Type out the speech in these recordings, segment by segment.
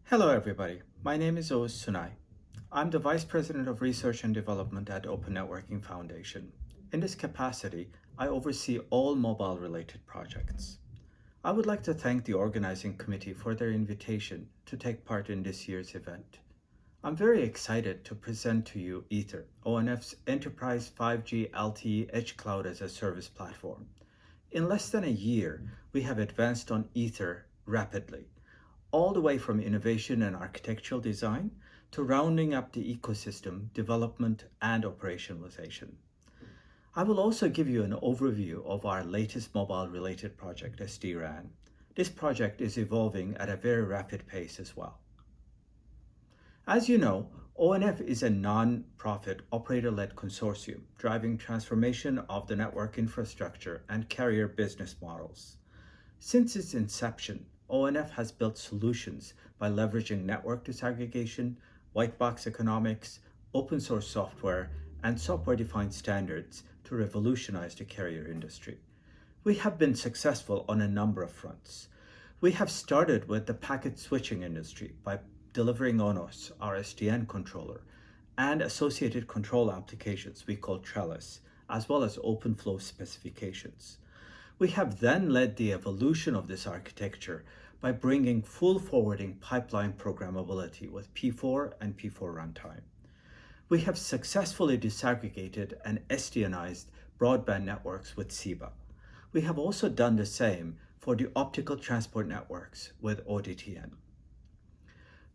Hello everybody, my name is Oguz Sunay. I'm the Vice President of Research and Development at Open Networking Foundation. In this capacity, I oversee all mobile-related projects. I would like to thank the organizing committee for their invitation to take part in this year's event. I'm very excited to present to you Aether, ONF's enterprise 5G LTE Edge-Cloud-as-a-Service platform. In less than a year, we have advanced on Aether rapidly, all the way from innovation and architectural design to rounding up the ecosystem, development, and operationalization. I will also give you an overview of our latest mobile-related project, SD-RAN. This project is evolving at a very rapid pace as well. As you know, ONF is a non-profit operator-led consortium driving transformation of the network infrastructure and carrier business models. Since its inception, ONF has built solutions by leveraging network disaggregation, white box economics, open source software, and software-defined standards to revolutionize the carrier industry. We have been successful on a number of fronts. We have started with the packet switching industry by delivering ONOS, our SDN controller, and associated control applications we call Trellis, as well as Operflow specifications. We have then led the evolution of this architecture by bringing full forwarding pipeline programmability with P4 and P4 runtime. We have successfully disaggregated and SDNized broadband networks with SIBA. We have also done the same for the optical transport networks with ODTN.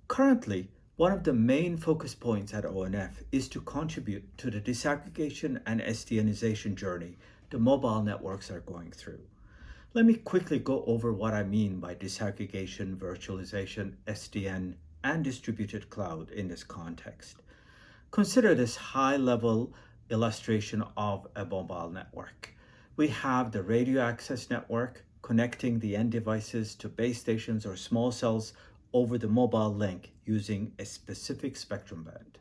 Currently, one of the main focus points at ONF is to contribute to the disaggregation and SDNization journey the mobile networks are going through. Let me quickly go over what I mean by disaggregation, virtualization, SDN, and distributed cloud in this context. Consider this high-level illustration of a mobile network. We have the radio access network connecting the end devices to base stations or small cells over the mobile link using a specific spectrum band.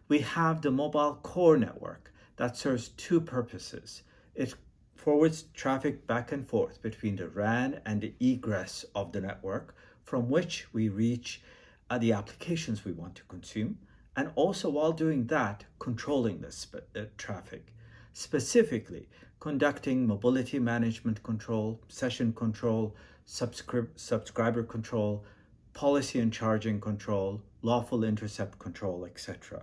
We have the mobile core network that serves two purposes. It forwards traffic back and forth between the RAN and the egress of the network from which we reach the applications we want to consume, and also while doing that, controlling this traffic, specifically conducting mobility management control, session control, subscriber control, policy and charging control, lawful intercept control, etc.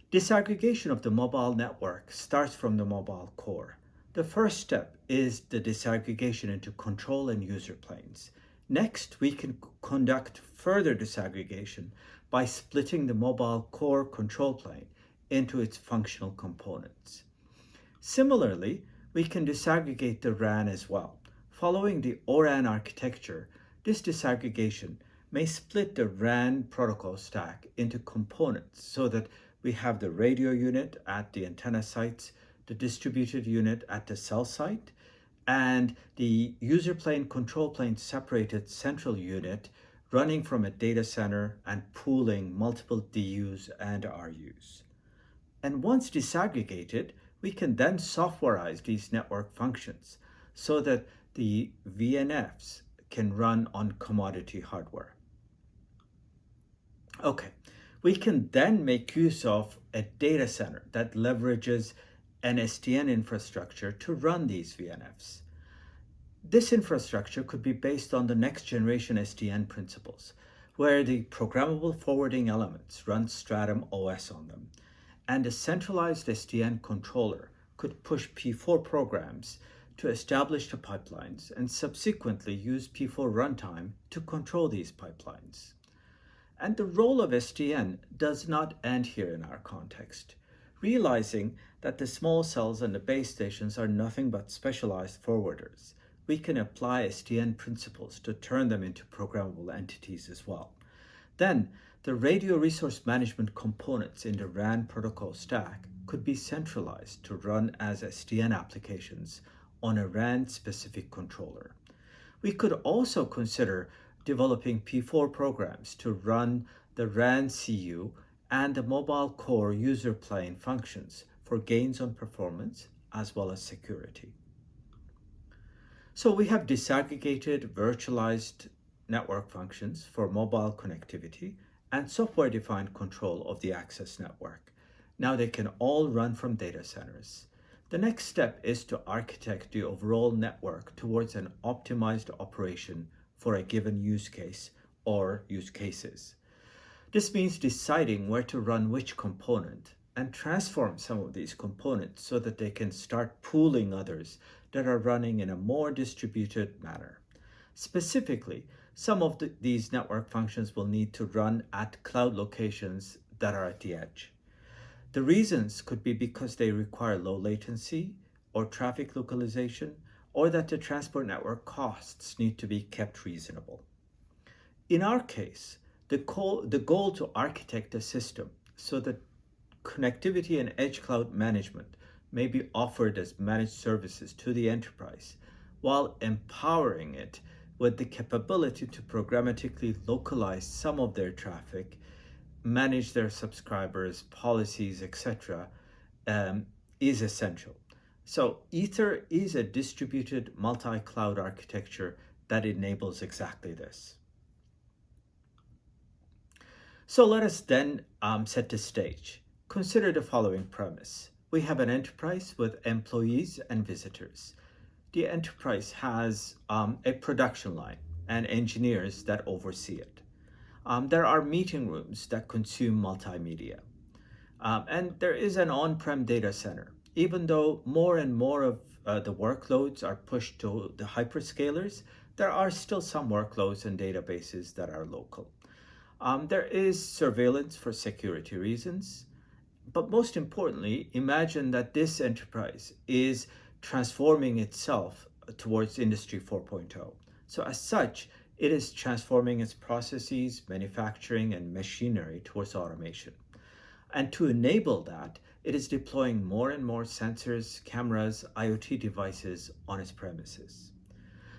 Disaggregation of the mobile network starts from the mobile core. The first step is the disaggregation into control and user planes. Next, we can conduct further disaggregation by splitting the mobile core control plane into its functional components. Similarly, we can disaggregate the RAN as well. Following the ORAN architecture, this disaggregation may split the RAN protocol stack into components so that we have the radio unit at the antenna sites, the distributed unit at the cell site, and the user plane control plane separated central unit running from a data center and pooling multiple DUs and RUs. And once disaggregated, we can then softwareize these network functions so that the VNFs can run on commodity hardware. Okay, we can then make use of a data center that leverages an SDN infrastructure to run these VNFs. This infrastructure could be based on the next generation SDN principles, where the programmable forwarding elements run Stratum OS on them, and a centralized SDN controller could push P4 programs to establish the pipelines and subsequently use P4 runtime to control these pipelines. And the role of SDN does not end here in our context. Realizing that the small cells and the base stations are nothing but specialized forwarders, we can apply SDN principles to turn them into programmable entities as well. Then, the radio resource management components in the RAN protocol stack could be centralized to run as SDN applications on a RAN-specific controller. We could also consider developing P4 programs to run the RAN CU and the mobile core user plane functions for gains on performance as well as security. So we have disaggregated, virtualized network functions for mobile connectivity and software-defined control of the access network. Now they can all run from data centers. The next step is to architect the overall network towards an optimized operation for a given use case or use cases. This means deciding where to run which component and transform some of these components so that they can start pooling others that are running in a more distributed manner. Specifically, some of these network functions will need to run at cloud locations that are at the edge. The reasons could be because they require low latency or traffic localization, or that the transport network costs need to be kept reasonable. In our case, the goal to architect a system so that connectivity and edge cloud management may be offered as managed services to the enterprise, while empowering it with the capability to programmatically localize some of their traffic, manage their subscribers, policies, etc., is essential. So Aether is a distributed multi-cloud architecture that enables exactly this. So let us then set the stage. Consider the following premise. We have an enterprise with employees and visitors. The enterprise has a production line and engineers that oversee it. There are meeting rooms that consume multimedia. And there is an on-prem data center. Even though more and more of the workloads are pushed to the hyperscalers, there are still some workloads and databases that are local. There is surveillance for security reasons, but most importantly, imagine that this enterprise is transforming itself towards Industry 4.0. So as such, it is transforming its processes, manufacturing, and machinery towards automation. And to enable that, it is deploying more and more sensors, cameras, IoT devices on its premises.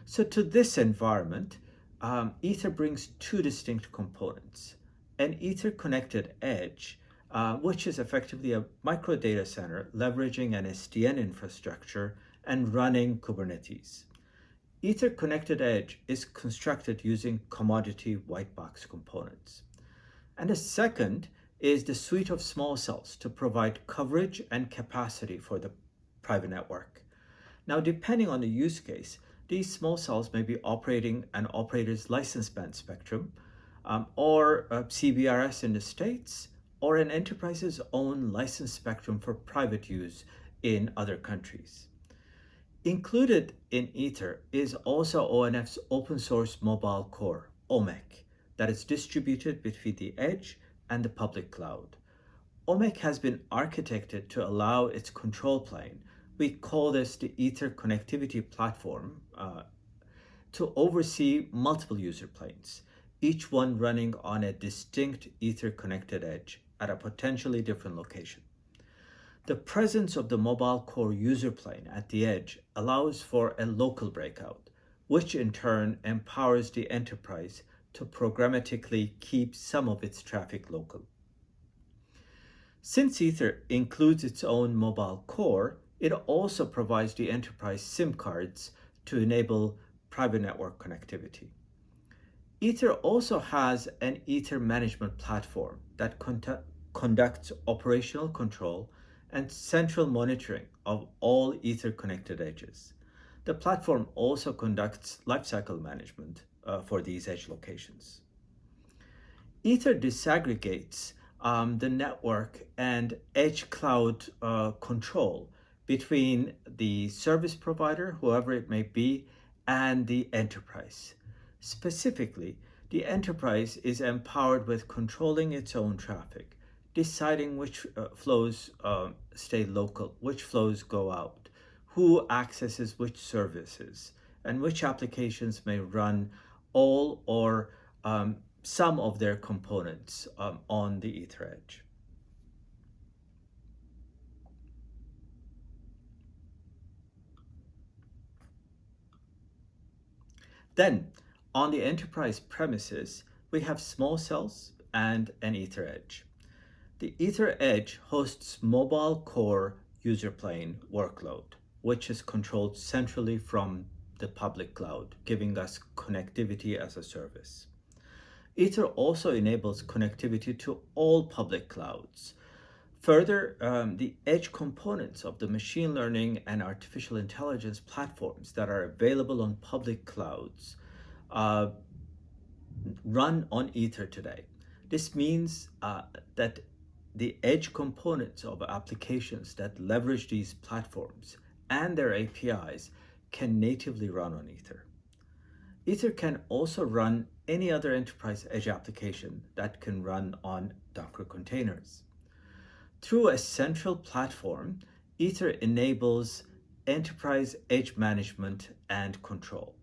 So to this environment, Aether brings two distinct components. An Aether connected edge, which is effectively a micro data center leveraging an SDN infrastructure and running Kubernetes. Aether connected edge is constructed using commodity white box components. And the second is the suite of small cells to provide coverage and capacity for the private network. Now, depending on the use case, these small cells may be operating an operator's license band spectrum, or CBRS in the States, or an enterprise's own license spectrum for private use in other countries. Included in Aether is also ONF's open source mobile core, OMEC, that is distributed between the edge and the public cloud. OMEC has been architected to allow its control plane. We call this the Aether Connectivity Platform, to oversee multiple user planes, each one running on a distinct Aether connected edge at a potentially different location. The presence of the mobile core user plane at the edge allows for a local breakout, which in turn empowers the enterprise to programmatically keep some of its traffic local. Since Aether includes its own mobile core, it also provides the enterprise SIM cards to enable private network connectivity. Aether also has an Aether management platform that conducts operational control and central monitoring of all Aether connected edges. The platform also conducts lifecycle management for these edge locations. Aether disaggregates the network and edge cloud control between the service provider, whoever it may be, and the enterprise. Specifically, the enterprise is empowered with controlling its own traffic, deciding which flows stay local, which flows go out, who accesses which services, and which applications may run all or some of their components on the Aether edge. Then, on the enterprise premises, we have small cells and an Aether edge. The Aether edge hosts mobile core user plane workload, which is controlled centrally from the public cloud, giving us connectivity as a service. Aether also enables connectivity to all public clouds. Further, the edge components of the machine learning and artificial intelligence platforms that are available on public clouds run on Aether today. This means that the edge components of applications that leverage these platforms and their APIs can natively run on Aether. Aether can also run any other enterprise edge application that can run on Docker containers. Through a central platform, Aether enables enterprise edge management and control.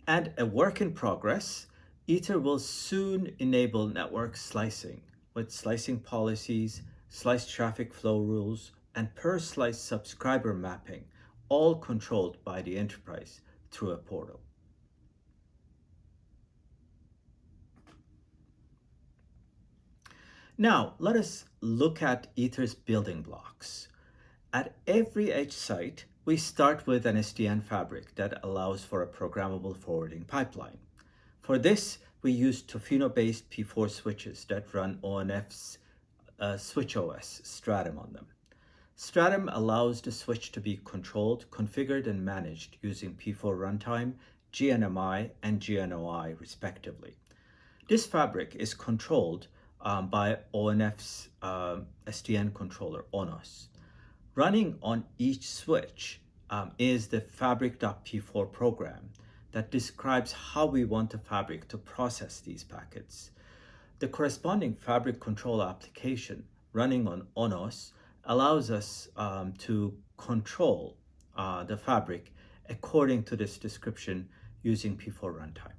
And a work in progress, Aether will soon enable network slicing with slicing policies, slice traffic flow rules, and per slice subscriber mapping, all controlled by the enterprise through a portal. Now, let us look at Aether's building blocks. At every edge site, we start with an SDN fabric that allows for a programmable forwarding pipeline. For this, we use Tofino-based P4 switches that run ONF's SwitchOS Stratum on them. Stratum allows the switch to be controlled, configured, and managed using P4 runtime, GNMI, and GNOI respectively. This fabric is controlled by ONF's SDN controller, ONOS. Running on each switch is the fabric.p4 program that describes how we want the fabric to process these packets. The corresponding fabric control application running on ONOS allows us to control the fabric according to this description using P4 runtime.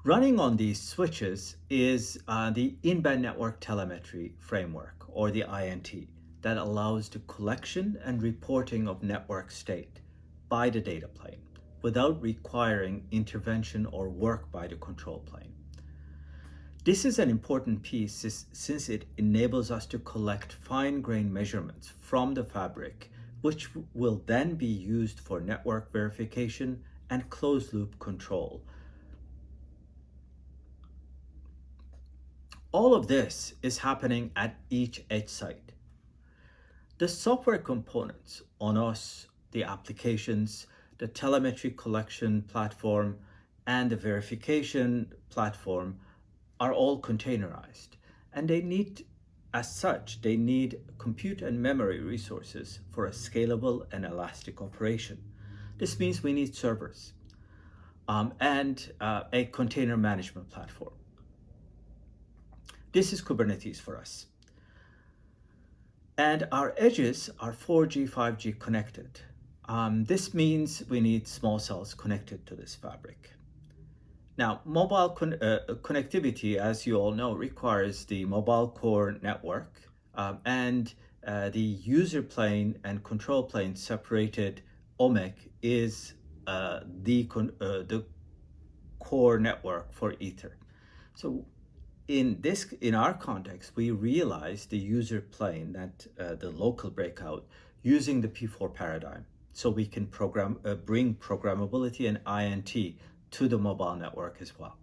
Running on these switches is the in-band network telemetry framework, or the INT, that allows the collection and reporting of network state by the data plane without requiring intervention or work by the control plane. This is an important piece since it enables us to collect fine-grained measurements from the fabric, which will then be used for network verification and closed-loop control. All of this is happening at each edge site. The software components on us, the applications, the telemetry collection platform, and the verification platform are all containerized. And they need compute and memory resources for a scalable and elastic operation. This means we need servers and a container management platform. This is Kubernetes for us. And our edges are 4G, 5G connected. This means we need small cells connected to this fabric. Now, mobile connectivity, as you all know, requires the mobile core network and the user plane and control plane separated OMEC is the core network for Aether. So in our context, we realize the user plane, that the local breakout, using the P4 paradigm, so we can bring programmability and INT to the mobile network as well.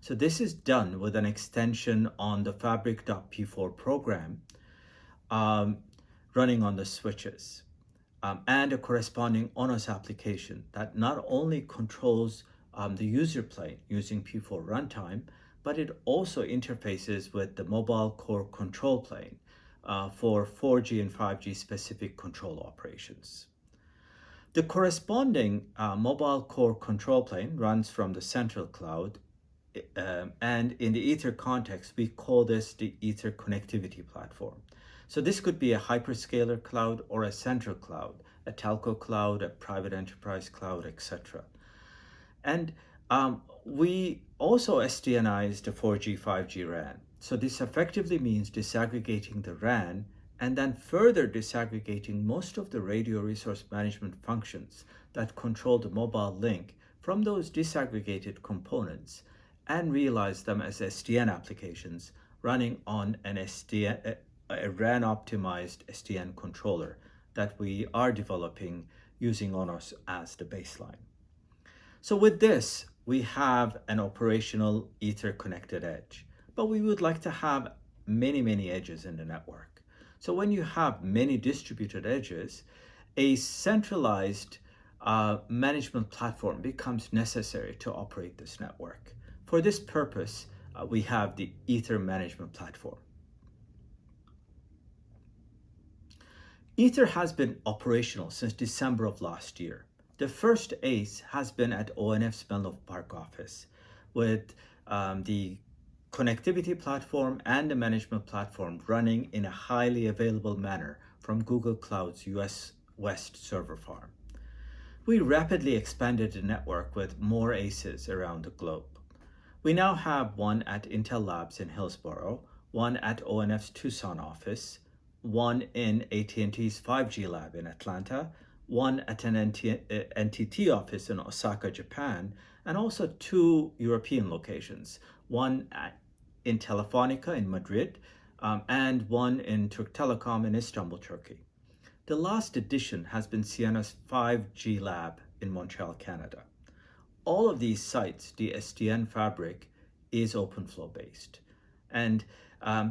So this is done with an extension on the fabric.p4 program running on the switches and a corresponding ONOS application that not only controls the user plane using P4 runtime, but it also interfaces with the mobile core control plane for 4G and 5G specific control operations. The corresponding mobile core control plane runs from the central cloud, and in the Aether context, we call this the Aether connectivity platform. So this could be a hyperscaler cloud or a central cloud, a telco cloud, a private enterprise cloud, etc. And we also SDNized the 4G, 5G RAN. So this effectively means disaggregating the RAN and then further disaggregating most of the radio resource management functions that control the mobile link from those disaggregated components and realize them as SDN applications running on an a RAN optimized SDN controller that we are developing using Oguz as the baseline. So with this, we have an operational Ether connected edge, but we would like to have many edges in the network. So when you have many distributed edges, a centralized management platform becomes necessary to operate this network. For this purpose, we have the Ether management platform. Ether has been operational since December of last year. The first ACE has been at ONF's Menlo Park office with the connectivity platform and the management platform running in a highly available manner from Google Cloud's US West server farm. We rapidly expanded the network with more ACEs around the globe. We now have one at Intel Labs in Hillsboro, one at ONF's Tucson office, one in AT&T's 5G lab in Atlanta, one at an NTT office in Osaka, Japan, and also two European locations, one in Telefonica in Madrid, and one in Türk Telekom in Istanbul, Turkey. The last addition has been Ciena's 5G lab in Montreal, Canada. All of these sites, the SDN fabric is Openflow based. And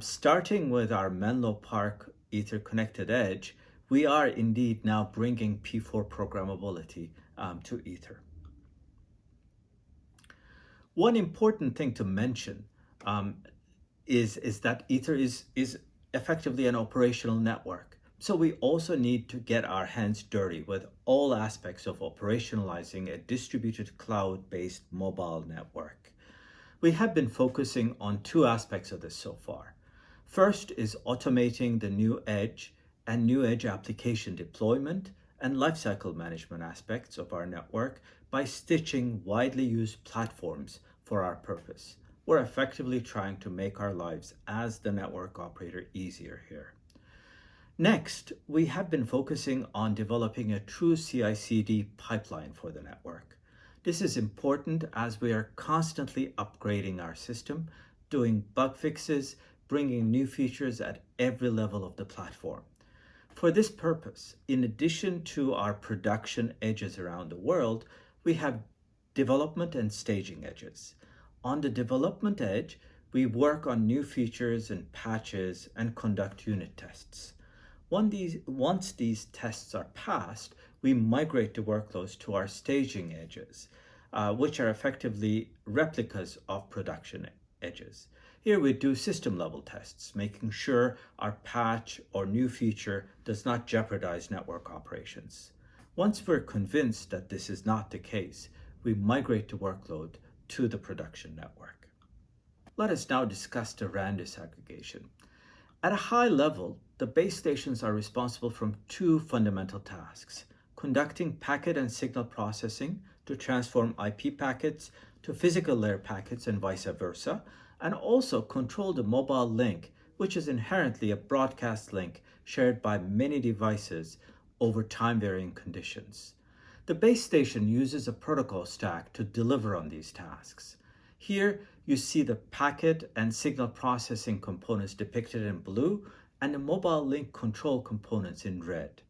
starting with our Menlo Park Ether connected edge, we are indeed now bringing P4 programmability to Ether. One important thing to mention is that Ether is effectively an operational network. So we also need to get our hands dirty with all aspects of operationalizing a distributed cloud-based mobile network. We have been focusing on two aspects of this so far. First is automating the new edge and new edge application deployment and lifecycle management aspects of our network by stitching widely used platforms for our purpose. We're effectively trying to make our lives as the network operator easier here. Next, we have been focusing on developing a true CI/CD pipeline for the network. This is important as we are constantly upgrading our system, doing bug fixes, bringing new features at every level of the platform. For this purpose, in addition to our production edges around the world, we have development and staging edges. On the development edge, we work on new features and patches and conduct unit tests. Once these tests are passed, we migrate the workloads to our staging edges, which are effectively replicas of production edges. Here we do system-level tests, making sure our patch or new feature does not jeopardize network operations. Once we're convinced that this is not the case, we migrate the workload to the production network. Let us now discuss the RAN disaggregation. At a high level, the base stations are responsible for two fundamental tasks: conducting packet and signal processing to transform IP packets to physical layer packets and vice versa, and also control the mobile link, which is inherently a broadcast link shared by many devices over time-varying conditions. The base station uses a protocol stack to deliver on these tasks. Here you see the packet and signal processing components depicted in blue and the mobile link control components in red.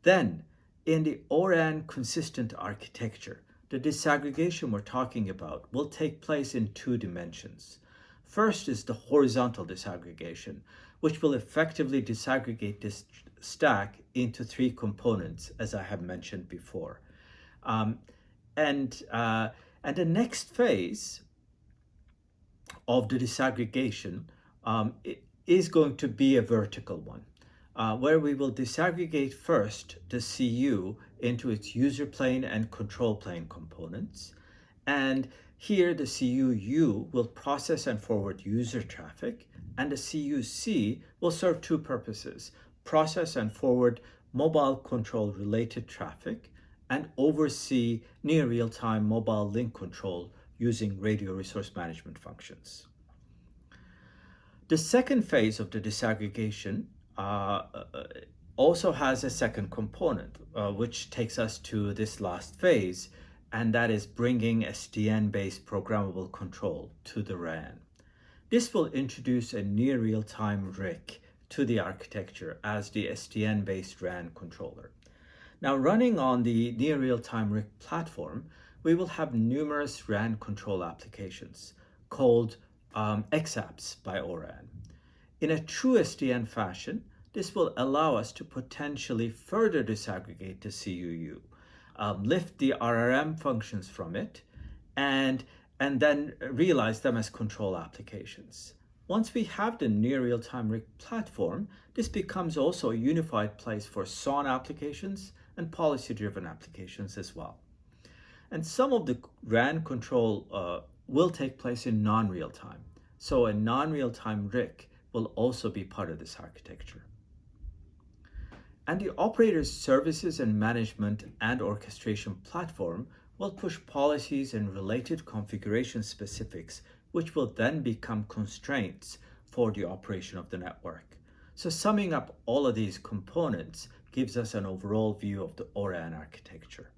Then, in the ORAN consistent architecture, the disaggregation we're talking about will take place in two dimensions. First is the horizontal disaggregation, which will effectively disaggregate this stack into three components, as I have mentioned before. And the next phase of the disaggregation is going to be a vertical one, where we will disaggregate first the CU into its user plane and control plane components. And here the CU-U will process and forward user traffic, and the CU-C will serve two purposes: process and forward mobile control related traffic, and oversee near real-time mobile link control using radio resource management functions. The second phase of the disaggregation also has a second component, which takes us to this last phase, and that is bringing SDN-based programmable control to the RAN. This will introduce a near real-time RIC to the architecture as the SDN-based RAN controller. Now, running on the near real-time RIC platform, we will have numerous RAN control applications called XApps by ORAN. In a true SDN fashion, this will allow us to potentially further disaggregate the CUU, lift the RRM functions from it, and then realize them as control applications. Once we have the near real-time RIC platform, this becomes also a unified place for SON applications and policy-driven applications as well. And some of the RAN control will take place in non-real time. So a non-real-time RIC will also be part of this architecture. And the operator's services and management and orchestration platform will push policies and related configuration specifics, which will then become constraints for the operation of the network. So summing up all of these components gives us an overall view of the ORAN architecture.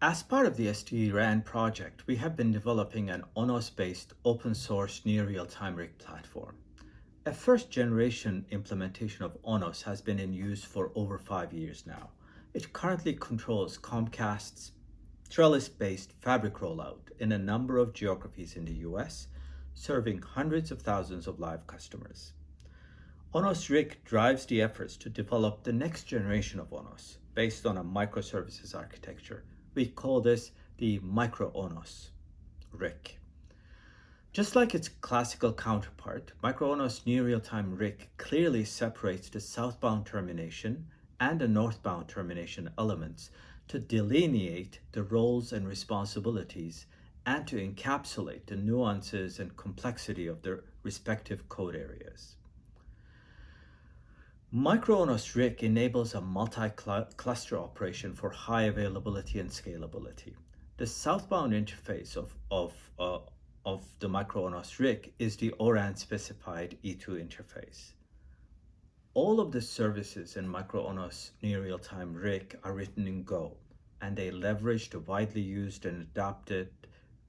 As part of the SD-RAN project, we have been developing an ONOS-based open source near real-time RIC platform. A first generation implementation of ONOS has been in use for over 5 years now. It currently controls Comcast's trellis-based fabric rollout in a number of geographies in the US, serving hundreds of thousands of live customers. ONOS RIC drives the efforts to develop the next generation of ONOS based on a microservices architecture. We call this the micro-ONOS RIC. Just like its classical counterpart, micro-ONOS near real-time RIC clearly separates the southbound termination and the northbound termination elements to delineate the roles and responsibilities and to encapsulate the nuances and complexity of their respective code areas. Micro-ONOS RIC enables a multi-cluster operation for high availability and scalability. The southbound interface of the micro-ONOS RIC is the ORAN-specified E2 interface. All of the services in micro-ONOS near real-time RIC are written in Go, and they leverage the widely used and adopted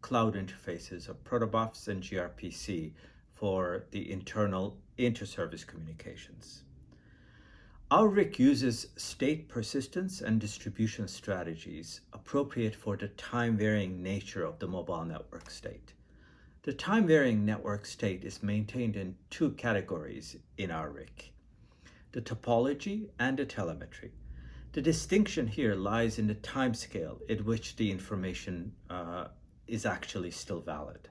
cloud interfaces of protobufs and gRPC for the internal inter-service communications. Our RIC uses state persistence and distribution strategies appropriate for the time-varying nature of the mobile network state. The time-varying network state is maintained in two categories in our RIC: the topology and the telemetry. The distinction here lies in the timescale at which the information is actually still valid.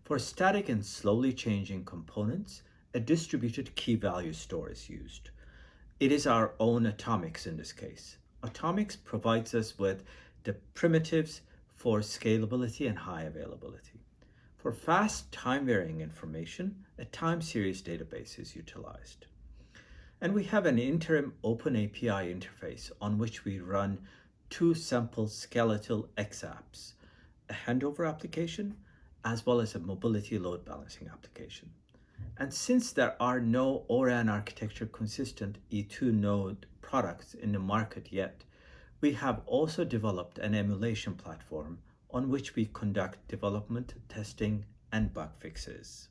For static and slowly changing components, a distributed key value store is used. It is our own atomics in this case. Atomics provides us with the primitives for scalability and high availability. For fast time-varying information, a time series database is utilized. And we have an interim open API interface on which we run two simple skeletal XApps, a handover application as well as a mobility load balancing application. And since there are no ORAN architecture consistent E2 node products in the market yet, we have also developed an emulation platform on which we conduct development, testing, and bug fixes.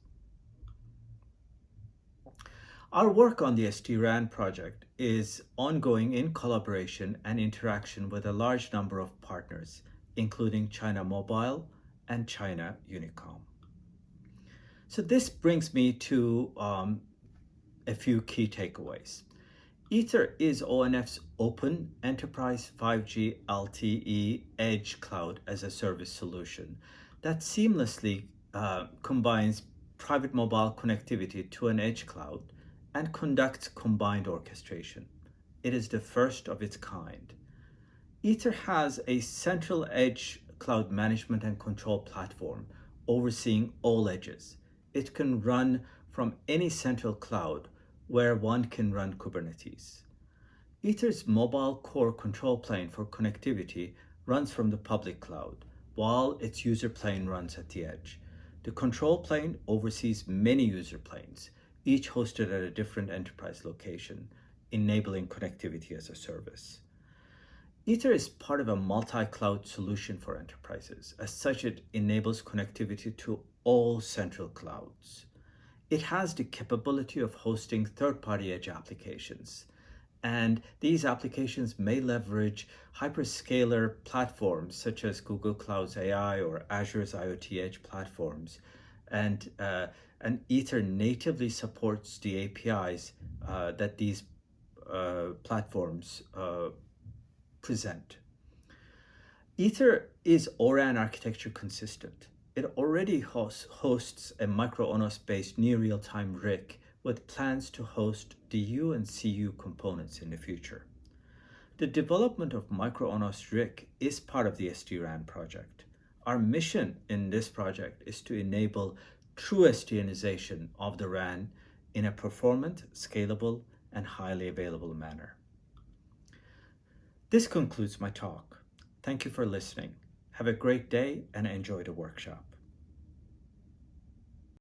Our work on the SD-RAN project is ongoing in collaboration and interaction with a large number of partners, including China Mobile and China Unicom. So this brings me to a few key takeaways. Aether is ONF's open enterprise 5G LTE Edge-Cloud-as-a-Service solution that seamlessly combines private mobile connectivity to an edge cloud and conducts combined orchestration. It is the first of its kind. Aether has a central edge cloud management and control platform overseeing all edges. It can run from any central cloud where one can run Kubernetes. Aether's mobile core control plane for connectivity runs from the public cloud, while its user plane runs at the edge. The control plane oversees many user planes, each hosted at a different enterprise location, enabling connectivity as a service. Aether is part of a multi-cloud solution for enterprises. As such, it enables connectivity to all central clouds. It has the capability of hosting third-party edge applications. And these applications may leverage hyperscaler platforms such as Google Cloud's AI or Azure's IoT Edge platforms. And Aether natively supports the APIs that these platforms present. Aether is ORAN architecture consistent. It already hosts a micro-ONOS-based near real-time RIC with plans to host DU and CU components in the future. The development of micro-ONOS RIC is part of the SD-RAN project. Our mission in this project is to enable true SDNization of the RAN in a performant, scalable, and highly available manner. This concludes my talk. Thank you for listening. Have a great day and enjoy the workshop.